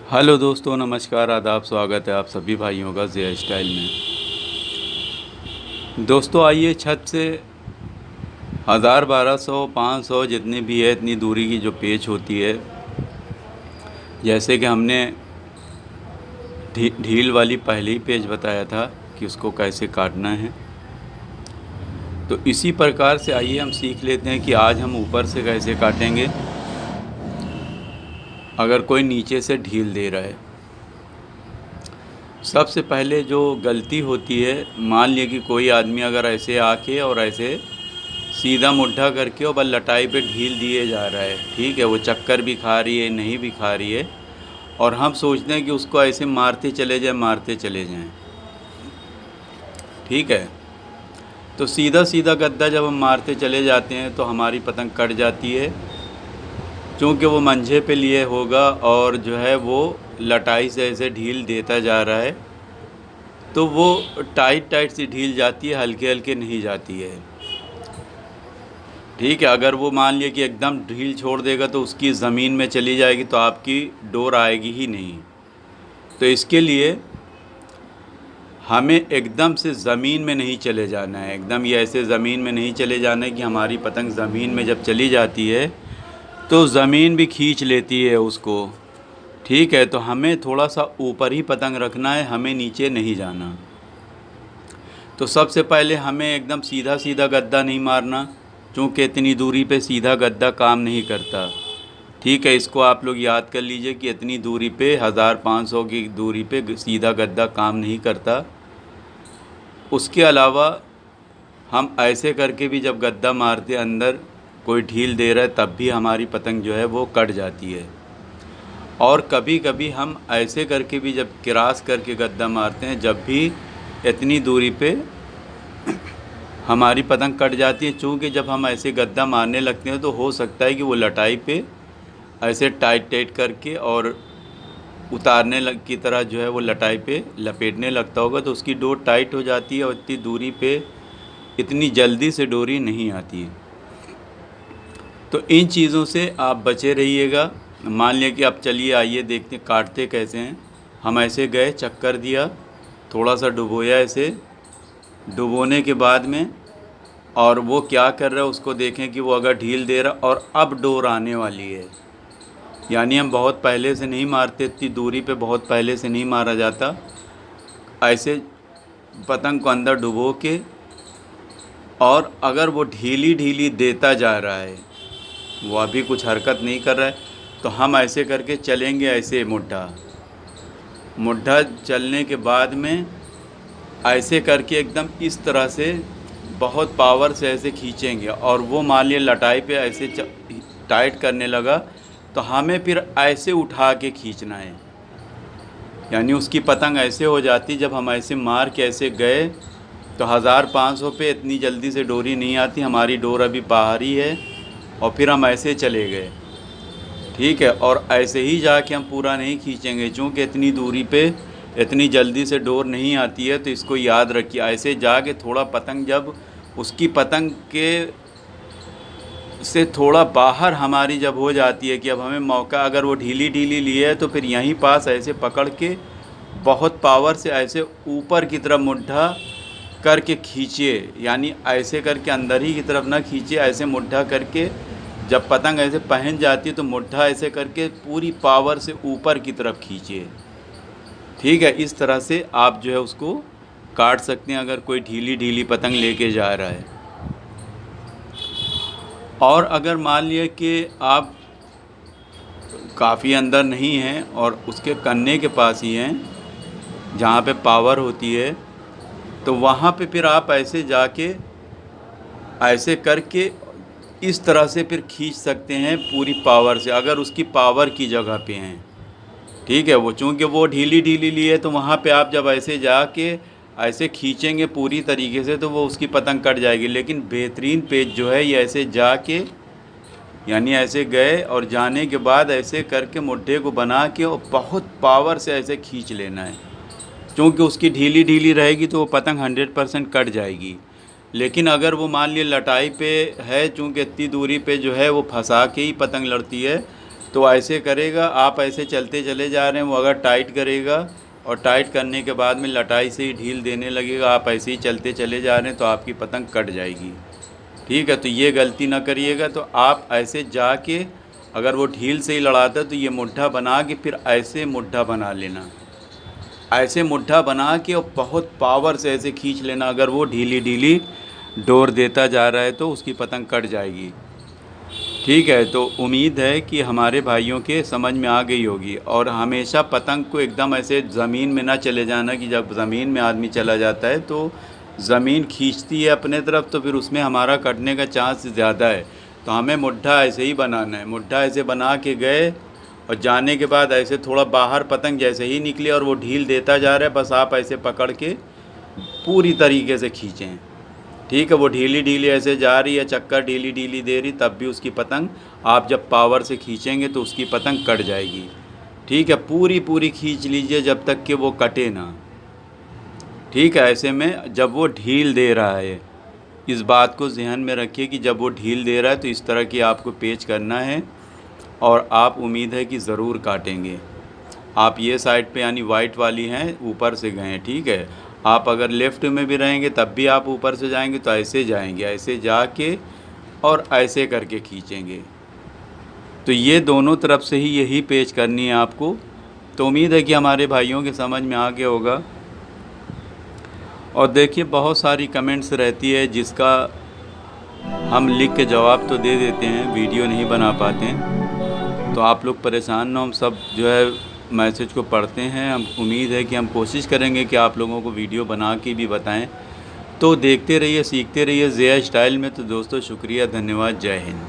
Hello दोस्तों, नमस्कार, आदाब, स्वागत है आप सभी भाइयों का ज़िया स्टाइल में। दोस्तों आइए छत से 1000, 1200, 500 जितनी भी है इतनी दूरी की जो पेच होती है, जैसे कि हमने ढील वाली पहले ही पेच बताया था कि उसको कैसे काटना है, तो इसी प्रकार से आइए हम सीख लेते हैं कि आज हम ऊपर से कैसे काटेंगे अगर कोई नीचे से ढील दे रहा है। सबसे पहले जो गलती होती है, मान लिया कि कोई आदमी अगर ऐसे आके और ऐसे सीधा मुट्ठा करके और बस लटाई पे ढील दिए जा रहा है, ठीक है, वो चक्कर भी खा रही है, नहीं भी खा रही है, और हम सोचते हैं कि उसको ऐसे मारते चले जाएं, ठीक है। तो सीधा सीधा गद्दा जब हम मारते चले जाते हैं तो हमारी पतंग कट जाती है, क्योंकि वो मंझे पे लिए होगा और जो है वो लटाई से ऐसे ढील देता जा रहा है, तो वो टाइट सी ढील जाती है, हल्के हल्के नहीं जाती है, ठीक है। अगर वो मान लिया कि एकदम ढील छोड़ देगा तो उसकी ज़मीन में चली जाएगी, तो आपकी डोर आएगी ही नहीं। तो इसके लिए हमें एकदम से ज़मीन में नहीं चले जाना है, एकदम ये ऐसे ज़मीन में नहीं चले जाना है कि हमारी पतंग ज़मीन में जब चली जाती है तो ज़मीन भी खींच लेती है उसको, ठीक है। तो हमें थोड़ा सा ऊपर ही पतंग रखना है, हमें नीचे नहीं जाना। तो सबसे पहले हमें एकदम सीधा सीधा गद्दा नहीं मारना, क्योंकि इतनी दूरी पे सीधा गद्दा काम नहीं करता, ठीक है। इसको आप लोग याद कर लीजिए कि इतनी दूरी पे 1500 की दूरी पे सीधा गद्दा काम नहीं करता। उसके अलावा हम ऐसे करके भी जब गद्दा मारते अंदर कोई ढील दे रहा है तब भी हमारी पतंग जो है वो कट जाती है। और कभी कभी हम ऐसे करके भी जब क्रॉस करके गद्दा मारते हैं, जब भी इतनी दूरी पे हमारी पतंग कट जाती है, चूँकि जब हम ऐसे गद्दा मारने लगते हैं तो हो सकता है कि वो लटाई पे ऐसे टाइट करके और उतारने लग की तरह जो है वो लटाई पे लपेटने लगता होगा, तो उसकी डोर टाइट हो जाती है और इतनी दूरी पे इतनी जल्दी से डोरी नहीं आती है। तो इन चीज़ों से आप बचे रहिएगा। मान लिया कि आप चलिए आइए देखते काटते कैसे हैं। हम ऐसे गए, चक्कर दिया, थोड़ा सा डुबोया, ऐसे डुबोने के बाद में और वो क्या कर रहा है उसको देखें कि वो अगर ढील दे रहा और अब डोर आने वाली है, यानी हम बहुत पहले से नहीं मारते, इतनी दूरी पे बहुत पहले से नहीं मारा जाता। ऐसे पतंग को अंदर डुबो के और अगर वो ढीली ढीली देता जा रहा है, वो अभी कुछ हरकत नहीं कर रहा है, तो हम ऐसे करके चलेंगे, ऐसे मुड्ढा चलने के बाद में ऐसे करके एकदम इस तरह से बहुत पावर से ऐसे खींचेंगे, और वो मान लिया लटाई पे ऐसे टाइट करने लगा तो हमें फिर ऐसे उठा के खींचना है, यानी उसकी पतंग ऐसे हो जाती। जब हम ऐसे मार के ऐसे गए तो 1500 पे इतनी जल्दी से डोरी नहीं आती, हमारी डोर अभी बाहर ही है, और फिर हम ऐसे चले गए, ठीक है। और ऐसे ही जाके हम पूरा नहीं खींचेंगे, चूँकि इतनी दूरी पे इतनी जल्दी से डोर नहीं आती है। तो इसको याद रखिए, ऐसे जाके थोड़ा पतंग जब उसकी पतंग के से थोड़ा बाहर हमारी जब हो जाती है कि अब हमें मौका, अगर वो ढीली ढीली लिए है तो फिर यहीं पास ऐसे पकड़ के बहुत पावर से ऐसे ऊपर की तरफ मुड्ढा करके खींचिए, यानी ऐसे करके अंदर ही की तरफ ना खींचिए, ऐसे मुड्ढा करके जब पतंग ऐसे पहन जाती है तो मुड्ढा ऐसे करके पूरी पावर से ऊपर की तरफ खींचिए, ठीक है। इस तरह से आप जो है उसको काट सकते हैं अगर कोई ढीली ढीली पतंग लेके जा रहा है। और अगर मान लिया कि आप काफ़ी अंदर नहीं हैं और उसके कन्ने के पास ही हैं जहाँ पे पावर होती है, तो वहाँ पे फिर आप ऐसे जाके ऐसे करके इस तरह से फिर खींच सकते हैं पूरी पावर से, अगर उसकी पावर की जगह पे हैं, ठीक है। वो चूँकि वो ढीली ढीली ली है तो वहाँ पे आप जब ऐसे जाके ऐसे खींचेंगे पूरी तरीके से तो वो उसकी पतंग कट जाएगी। लेकिन बेहतरीन पेच जो है ये ऐसे जाके, यानी ऐसे गए और जाने के बाद ऐसे करके मुड्ढे को बना के और बहुत पावर से ऐसे खींच लेना है, क्योंकि उसकी ढीली ढीली रहेगी तो वो पतंग 100% कट जाएगी। लेकिन अगर वो मान लिया लटाई पे है, चूँकि इतनी दूरी पे जो है वो फंसा के ही पतंग लड़ती है, तो ऐसे करेगा, आप ऐसे चलते चले जा रहे हैं, वो अगर टाइट करेगा और टाइट करने के बाद में लटाई से ही ढील देने लगेगा, आप ऐसे ही चलते चले जा रहे हैं तो आपकी पतंग कट जाएगी। ठीक है, तो ये गलती ना करिएगा। तो आप ऐसे जाके अगर वो ढील से ही लड़ाता है तो ये मुट्ठा बना के फिर ऐसे मुट्ठा बना लेना, ऐसे मुट्ठा बना के और बहुत पावर से ऐसे खींच लेना। अगर वो ढीली ढीली डोर देता जा रहा है तो उसकी पतंग कट जाएगी। ठीक है, तो उम्मीद है कि हमारे भाइयों के समझ में आ गई होगी। और हमेशा पतंग को एकदम ऐसे ज़मीन में ना चले जाना कि जब ज़मीन में आदमी चला जाता है तो ज़मीन खींचती है अपने तरफ, तो फिर उसमें हमारा कटने का चांस ज़्यादा है। तो हमें मुट्ठा ऐसे ही बनाना है। मुट्ठा ऐसे बना के गए और जाने के बाद ऐसे थोड़ा बाहर पतंग जैसे ही निकले और वो ढील देता जा रहा है, बस आप ऐसे पकड़ के पूरी तरीके से खींचें। ठीक है, वो ढीली ढीली ऐसे जा रही है, चक्कर ढीली ढीली दे रही, तब भी उसकी पतंग आप जब पावर से खींचेंगे तो उसकी पतंग कट जाएगी। ठीक है, पूरी पूरी खींच लीजिए जब तक कि वो कटे ना। ठीक है, ऐसे में जब वो ढील दे रहा है, इस बात को ध्यान में रखिए कि जब वो ढील दे रहा है तो इस तरह की आपको पेच करना है और आप उम्मीद है कि ज़रूर काटेंगे। आप ये साइड पे यानी वाइट वाली हैं ऊपर से गए, ठीक है। आप अगर लेफ़्ट में भी रहेंगे तब भी आप ऊपर से जाएंगे तो ऐसे जाएंगे, ऐसे जाके और ऐसे करके खींचेंगे। तो ये दोनों तरफ से ही यही पेच करनी है आपको। तो उम्मीद है कि हमारे भाइयों के समझ में आ गया होगा। और देखिए बहुत सारी कमेंट्स रहती है जिसका हम लिख के जवाब तो दे देते हैं, वीडियो नहीं बना पाते हैं। तो आप लोग परेशान ना, हम सब जो है मैसेज को पढ़ते हैं। हम उम्मीद है कि हम कोशिश करेंगे कि आप लोगों को वीडियो बना के भी बताएं। तो देखते रहिए, सीखते रहिए ज़िया स्टाइल में। तो दोस्तों शुक्रिया, धन्यवाद, जय हिंद।